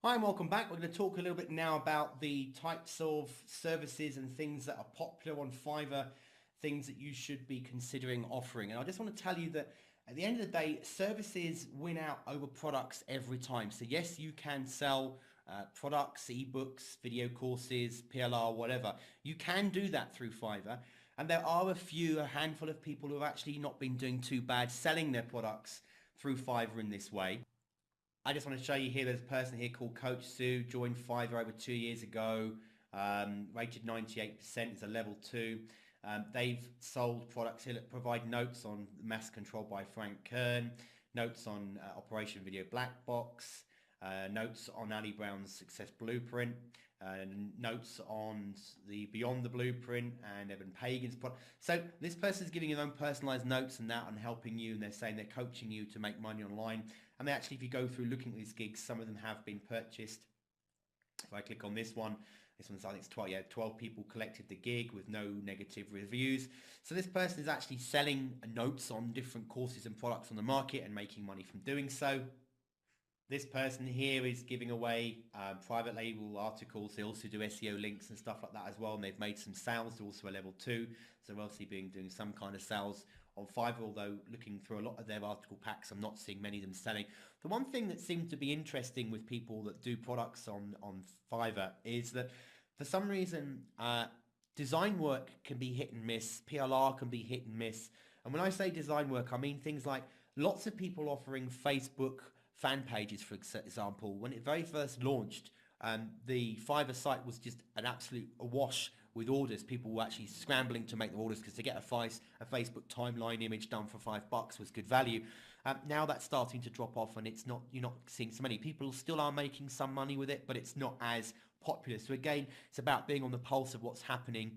Hi and welcome back. We're going to talk a little bit now about the types of services and things that are popular on Fiverr, things that you should be considering offering. And I just want to tell you that at the end of the day, services win out over products every time. So yes, you can sell products, ebooks, video courses, PLR, whatever. You can do that through Fiverr. And there are a handful of people who have actually not been doing too bad selling their products through Fiverr in this way. I just want to show you here, there's a person here called Coach Sue, joined Fiverr over 2 years ago, rated 98%, is a level 2. They've sold products here that provide notes on Mass Control by Frank Kern, notes on Operation Video Black Box, notes on Ali Brown's Success Blueprint, notes on the Beyond the Blueprint and Evan Pagan's product. So this person's giving their own personalized notes and that and helping you, and they're saying they're coaching you to make money online. And they actually, if you go through looking at these gigs, some of them have been purchased. If I click on this one's, I think it's 12 people collected the gig with no negative reviews. So this person is actually selling notes on different courses and products on the market and making money from doing so. This person here is giving away private label articles. They also do SEO links and stuff like that as well. And they've made some sales. They're also a level 2. So they're obviously doing some kind of sales on Fiverr, although looking through a lot of their article packs, I'm not seeing many of them selling. The one thing that seems to be interesting with people that do products on Fiverr is that for some reason, design work can be hit and miss, PLR can be hit and miss. And when I say design work, I mean things like lots of people offering Facebook fan pages, for example. When it very first launched, the Fiverr site was just an absolute awash with orders. People were actually scrambling to make the orders because to get a Facebook timeline image done for $5 was good value. Now that's starting to drop off, and you're not seeing so many. People still are making some money with it, but it's not as popular. So again, it's about being on the pulse of what's happening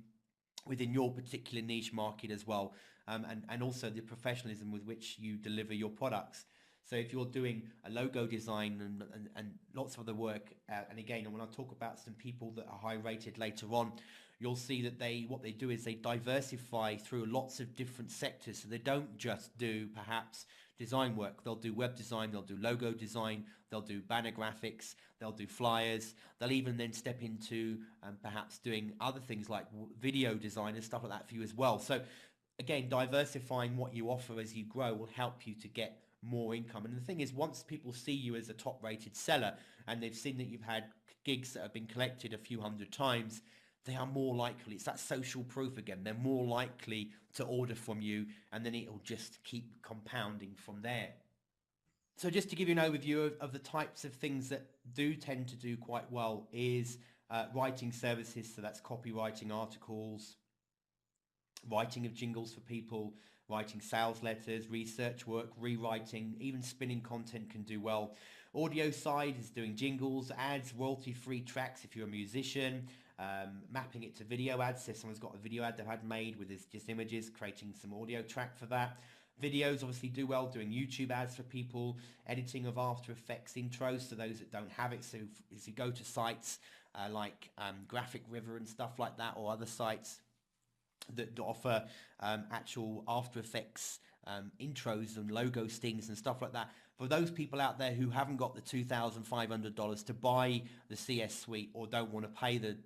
within your particular niche market as well, and also the professionalism with which you deliver your products. So if you're doing a logo design and lots of other work, and again, when I talk about some people that are high rated later on, you'll see that what they do is they diversify through lots of different sectors. So they don't just do perhaps design work. They'll do web design, they'll do logo design, they'll do banner graphics, they'll do flyers. They'll even then step into perhaps doing other things like video design and stuff like that for you as well. So again, diversifying what you offer as you grow will help you to get more income. And the thing is, once people see you as a top rated seller and they've seen that you've had gigs that have been collected a few hundred times, they are more likely, it's that social proof again, they're more likely to order from you, and then it'll just keep compounding from there. So just to give you an overview of the types of things that do tend to do quite well is writing services. So that's copywriting articles, writing of jingles for people, writing sales letters, research work, rewriting, even spinning content can do well. Audio side is doing jingles, ads, royalty-free tracks if you're a musician, mapping it to video ads. So if someone's got a video ad they've had made with just images, creating some audio track for that. Videos obviously do well, doing YouTube ads for people, editing of After Effects intros for those that don't have it. So if you go to sites like Graphic River and stuff like that, or other sites that offer actual After Effects intros and logo stings and stuff like that. For those people out there who haven't got the $2,500 to buy the CS suite, or don't want to pay the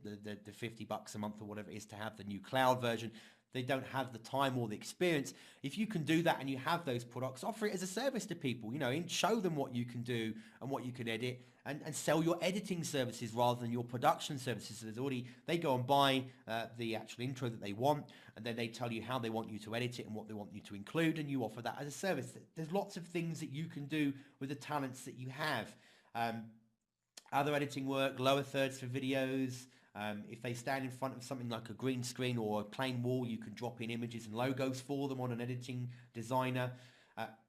$50 a month or whatever it is to have the new cloud version, they don't have the time or the experience. If you can do that and you have those products, offer it as a service to people, and show them what you can do and what you can edit, and sell your editing services rather than your production services. So they go and buy the actual intro that they want, and then they tell you how they want you to edit it and what they want you to include, and you offer that as a service. There's lots of things that you can do with the talents that you have. Other editing work, lower thirds for videos. If they stand in front of something like a green screen or a plain wall, you can drop in images and logos for them on an editing designer.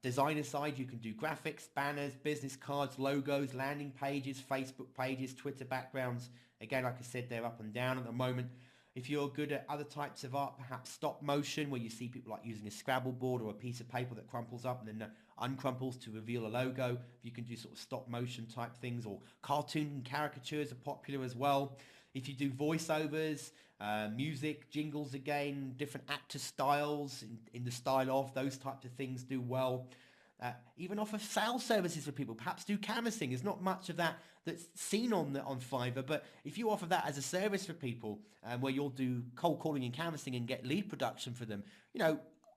Designer side, you can do graphics, banners, business cards, logos, landing pages, Facebook pages, Twitter backgrounds. Again, like I said, they're up and down at the moment. If you're good at other types of art, perhaps stop motion, where you see people like using a Scrabble board or a piece of paper that crumples up and then uncrumples to reveal a logo. If you can do sort of stop motion type things, or cartoon and caricatures are popular as well. If you do voiceovers, music, jingles again, different actor styles in the style of, those types of things do well. Even offer sales services for people, perhaps do canvassing. There's not much of that that's seen on Fiverr, but if you offer that as a service for people, where you'll do cold calling and canvassing and get lead production for them,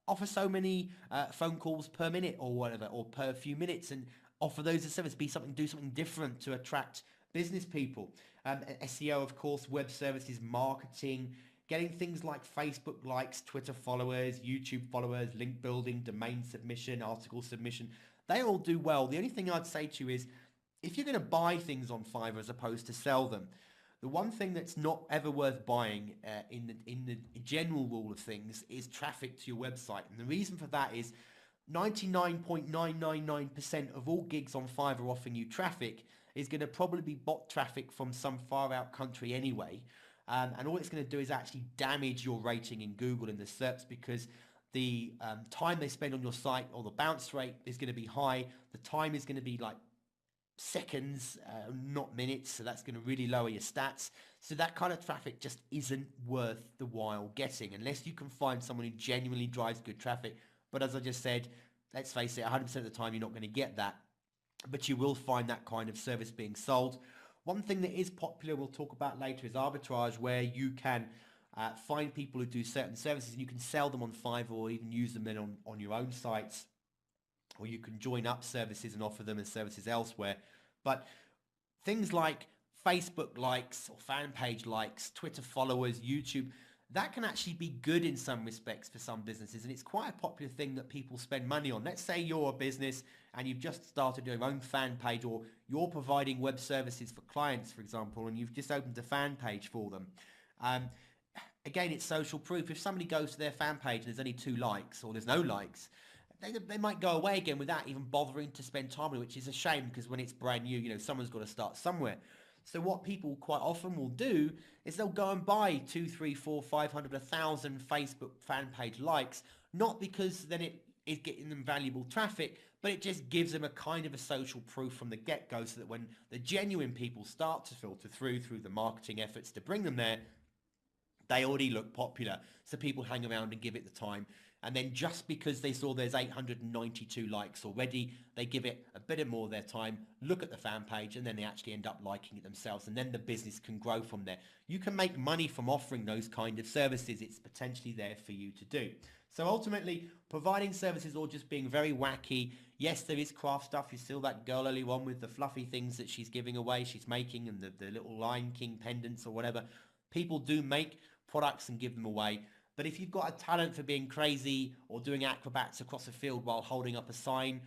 offer so many phone calls per minute or whatever, or per few minutes, and offer those as a service. Do something different to attract business people. SEO, of course, web services, marketing, getting things like Facebook likes, Twitter followers, YouTube followers, link building, domain submission, article submission. They all do well. The only thing I'd say to you is, if you're going to buy things on Fiverr as opposed to sell them, the one thing that's not ever worth buying in the general rule of things is traffic to your website. And the reason for that is 99.999% of all gigs on Fiverr offering you traffic is going to probably be bot traffic from some far out country anyway. And all it's going to do is actually damage your rating in Google in the SERPs, because the time they spend on your site, or the bounce rate, is going to be high. The time is going to be like seconds, not minutes, so that's going to really lower your stats. So that kind of traffic just isn't worth the while getting, unless you can find someone who genuinely drives good traffic. But as I just said, let's face it, 100% of the time you're not going to get that, but you will find that kind of service being sold. One thing that is popular, we'll talk about later, is arbitrage, where you can find people who do certain services and you can sell them on Fiverr, or even use them on your own sites, or you can join up services and offer them as services elsewhere. But things like Facebook likes or fan page likes, Twitter followers, YouTube, that can actually be good in some respects for some businesses, and it's quite a popular thing that people spend money on. Let's say you're a business and you've just started your own fan page, or you're providing web services for clients, for example, and you've just opened a fan page for them. Again, it's social proof. If somebody goes to their fan page and there's only 2 likes, or there's no likes, they might go away again without even bothering to spend time on it, which is a shame, because when it's brand new, someone's got to start somewhere. So what people quite often will do is they'll go and buy 2, 3, 4, 500, 1,000 Facebook fan page likes, not because then it is getting them valuable traffic, but it just gives them a kind of a social proof from the get-go, so that when the genuine people start to filter through the marketing efforts to bring them there, they already look popular. So people hang around and give it the time. And then just because they saw there's 892 likes already, they give it a bit more of their time, look at the fan page, and then they actually end up liking it themselves. And then the business can grow from there. You can make money from offering those kind of services. It's potentially there for you to do. So ultimately, providing services or just being very wacky. Yes, there is craft stuff. You saw that girl early on with the fluffy things that she's giving away, she's making, and the little Lion King pendants or whatever. People do make products and give them away. But if you've got a talent for being crazy or doing acrobats across a field while holding up a sign,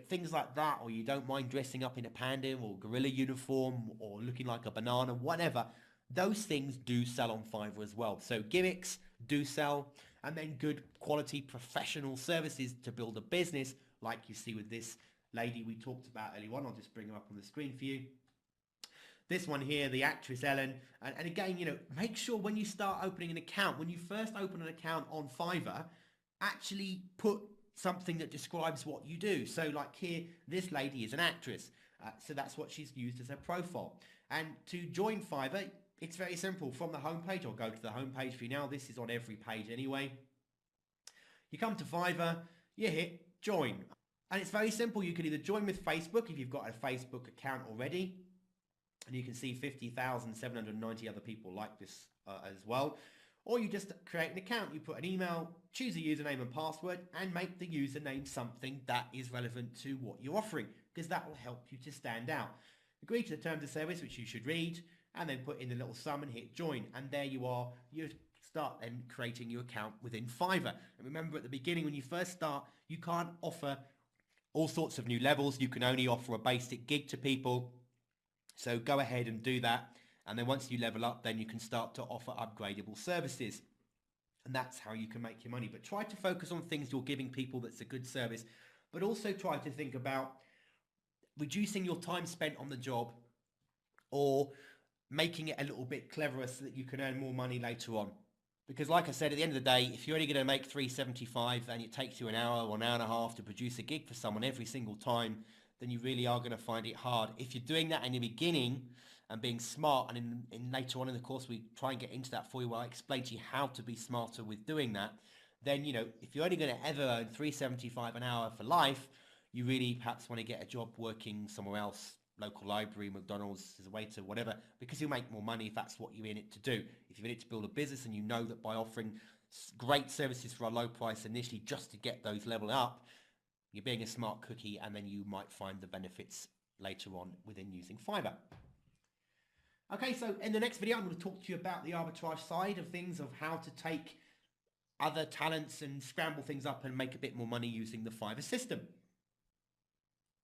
things like that, or you don't mind dressing up in a panda or gorilla uniform or looking like a banana, whatever, those things do sell on Fiverr as well. So gimmicks do sell, and then good quality professional services to build a business, like you see with this lady we talked about earlier on. I'll just bring her up on the screen for you. This one here, the actress Ellen, and again, make sure when you start opening an account, when you first open an account on Fiverr, actually put something that describes what you do. So like here, this lady is an actress, so that's what she's used as her profile. And to join Fiverr, it's very simple. From the homepage, I'll go to the homepage for you now. This is on every page anyway. You come to Fiverr, you hit join, and it's very simple. You can either join with Facebook if you've got a Facebook account already, and you can see 50,790 other people like this as well. Or you just create an account. You put an email, choose a username and password, and make the username something that is relevant to what you're offering, because that will help you to stand out. Agree to the terms of service, which you should read, and then put in the little sum and hit join. And there you are. You start then creating your account within Fiverr. And remember, at the beginning, when you first start, you can't offer all sorts of new levels. You can only offer a basic gig to people. So go ahead and do that. And then once you level up, then you can start to offer upgradable services. And that's how you can make your money. But try to focus on things you're giving people that's a good service. But also try to think about reducing your time spent on the job, or making it a little bit cleverer so that you can earn more money later on. Because like I said, at the end of the day, if you're only going to make $3.75 and it takes you an hour or an hour and a half to produce a gig for someone every single time, then you really are going to find it hard. If you're doing that in the beginning and being smart, and in later on in the course we try and get into that for you, where I explain to you how to be smarter with doing that, then if you're only going to ever earn $3.75 an hour for life, you really perhaps want to get a job working somewhere else, local library, McDonald's, as a waiter, whatever, because you'll make more money if that's what you're in it to do. If you're in it to build a business and you know that by offering great services for a low price initially just to get those level up, you're being a smart cookie, and then you might find the benefits later on within using Fiverr. Okay, so in the next video, I'm going to talk to you about the arbitrage side of things, of how to take other talents and scramble things up and make a bit more money using the Fiverr system.